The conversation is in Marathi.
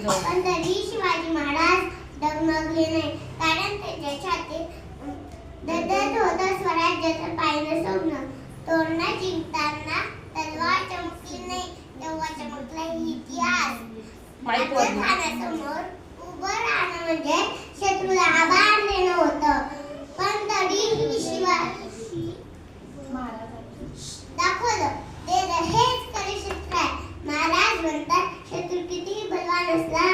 पण तरी शिवाजी महाराज डगमगले नाही, कारण त्याच्या छातीत दगदग होतं स्वराज्याचं पाहिलं स्वप्न. तोरणा जिंकताना तलवार चमकली नाही, तेव्हा चमकला इतिहास. खाण्यासमोर उभं राहणं म्हणजे शत्रूला आभार देणं होतं, पण तरीही शिवाजी दाखवलं ते हेच खरे शस्त्र आहे. महाराज म्हणतात शत्रू कितीही बलवान असला